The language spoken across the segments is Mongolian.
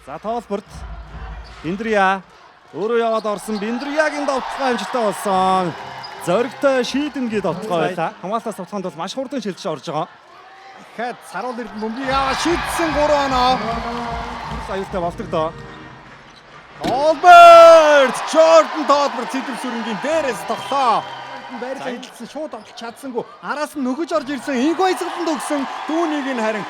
За тоолборт Биндрия өөрөө яваад орсон. Биндриагийн довтлогоо амжилттай болсон. Зоригтой шийдэнгийн довтлогоо байлаа. Хамгаалалтаас тоглоход бол маш хурдан шилжиж орж байгаа. Дахиад Саруул Эрдэнэ бөмбөгийг аваа шийдсэн 3 оноо. Аюултай болдог доо. Толберт Jordan Толберт цэдэр сүрэнгийн дээрээс тоглоо. Байрлал хэлсэн шууд тоглож чадсангүй. Араас нь нөгөж орж ирсэн. Инг баясгаланд өгсөн. Түүнийг нь харин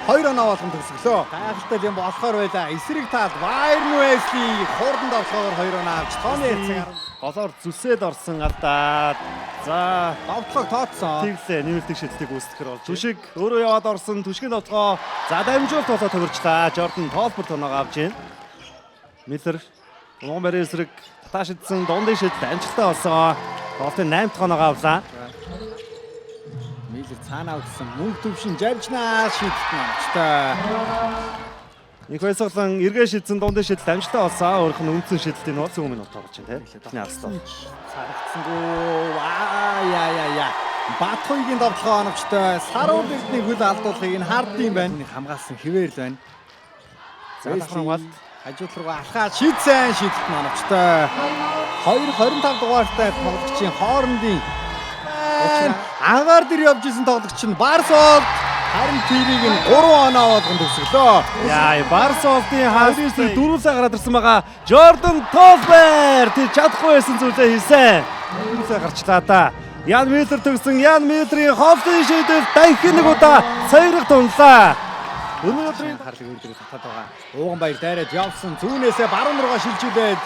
2 оноо болгон төгсгөлөө. Гайхалтай юм болохоор байлаа. Эсрэг таад Bayern Wesley хурдан тоглохоор 2 оноо авч тооны ярьсан. Голоор зүсээд орсон алдаад. За довтлог тооцсон. тэглээ нэмэлтийн шийдлийг үүсгэхээр болж. Түшиг өөрөө яваад орсон. Түшгийн довтлогоо за дамжуулт болоо төвөрчлээ. Jordan Толборт оноог авч байна. Миллер Номер эсрэг татаашидсан дундын шийдэл амжилттай болсон. Голтын 8 дахь оноог авлаа. Миллер цаанаа өгсөн мөнх төвшин жавжнаа шийдэлт намжтай. Их байсгалан эргээ шийдсэн дундын шийдэл амжилттай болсон. Өөрөх нь үндсэн шийдэлтийн нууц өмнө тоглож байна тийм. Эхний арслаа. Царагцсангүй. Яа. Батхойгийн довтлогоо оновчтой. Саруул Эрдэнэ хөл алдуулахыг нь хардсан байна. Хамгаалсан хэвээр л байна. За хамгаалт хажууд руу алхаад шийдсэн шийдэлт нь оновчтой. 2-25 дугаартай тоглогчийн хоорондын агаар дээр явж исэн тоглогч нь Барсолд харин тэрийг нь 3 оноо болгон төгсгөлөө. яа Барсолдын хаалцыг 4 сая гараад ирсэн байгаа. Jordan Толберт чадахгүй байсан зүйлээ хийсэн. 4 сая гарчлаа да. Ян Миллер төгсөн. Ян Миллерийн хоолтын шийдэл дахин нэг удаа саярх тунлаа. Өнөөдрийн харлаг үрдэрийг татаад байгаа. Ууган баяр дайраад явсан. Зүүнээсээ баруун руугаа шилжүүлээд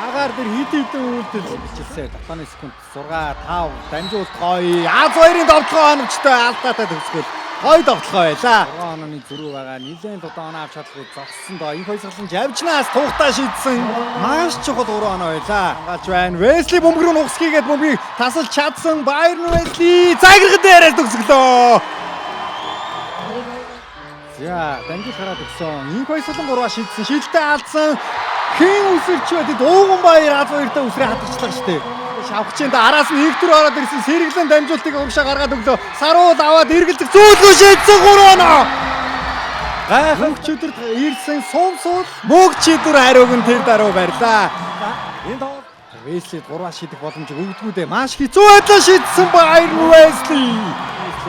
агаар дээр хид үйлдэл бичлээ. Дотооны секунд 6 5 дамжуулт гоё. Аз хоёрын довтлогоо оновчтой алдаатай төгсгөл. Гоё довтлогоо байлаа. 6 онооны зөрүү байгаа. Нилээн дудаа оноо авч чадахгүй зогссон доо. Инх хоёрсгалан жавжнаас тухтаа шийдсэн. Маш чухал 3 оноо байлаа. Хамгаалж байна. Wesley бөмбөг рүү нугсхийгээд бөмбөгийг тасалж чадсан. Bayern Wesley цагирган дээрээс төгсгөлөө. За, дамжуулт хараад өгсөн. Инх баясгалан 3-аа шийдсэн. Шийдэлтэй алдсан. Хэн үсэрч байд ууган баяр аз хоёртой үсрээ хатгачлаа штэ. Шавхч энэ араас нь их төр ороод ирсэн сэргэлэн дамжуултыг урагшаа гаргаад өглөө. Саруул аваад эргэлдэх зүүлгүй шийдсэн 3 оноо. Гайхамшигт өдөрт ирсэн сумсуул мөг чидүр хариуг нь тэр даруй барьлаа. энэ тоо Wesley 3-аа шийдэх боломжийг өгдөггүй дээ. Маш хэцүү байдлаар шийдсэн Bayern Wesley.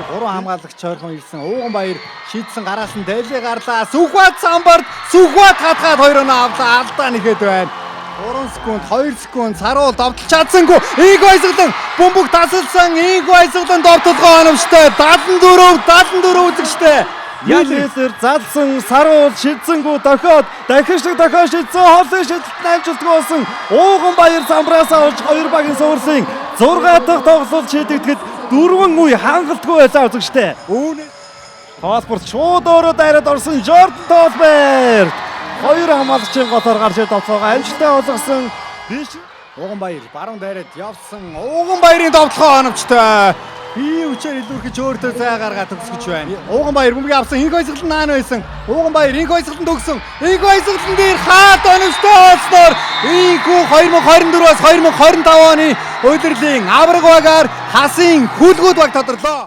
3 хамгаалагч ойрхон ирсэн. Ууган баяр шийдсэн гараас нь дайлээ гарлаа. Сүхбат самбарт Сүхбат хатгаад 2 оноо авлаа. Алдаа нэхэд байна. 3 секунд 2 секунд Саруул довтлж чадсангүй. Инг баясгалан бөмбөг тасалсан. Инг баясгалан довтлогоо оновчтой. 74 үзэгчтэй. Ян Миллер залсан Саруул шидсэнгүү дохиод дахин шийдсэн хоолын шийдэлт амжилтгүй болсон. Ууган баяр самбраасаа олж 2 багийн суурсын 6 дахь тоглолт шийдэгдэхэд 4 үе хангалтгүй байлаа үзэгчтэй. Үүнээ Толборт шууд өөрөө дайраад орсон. Jordan Толберт 2 хамгаалагчийн голоор гарч ирээд довтлогоо амжилттай болгосон. Биш Ууган баяр баруун дайраад явсан. Ууган баярын довтлогоо оновчтой. Бие үчээр илүүрхэж өөртөө цай гаргаад төгсгөж байна. Ууган баяр бөмбөгийг авсан. Инх баясгалан наан байсан. Ууган баяр инх баясгаланд өгсөн. Инх баясгалан дээр хаат оновчтой болсноор инхүү 2024-аас 2025 оны удирлын авраг багаар хасын хүлгүүд баг тодорлоо.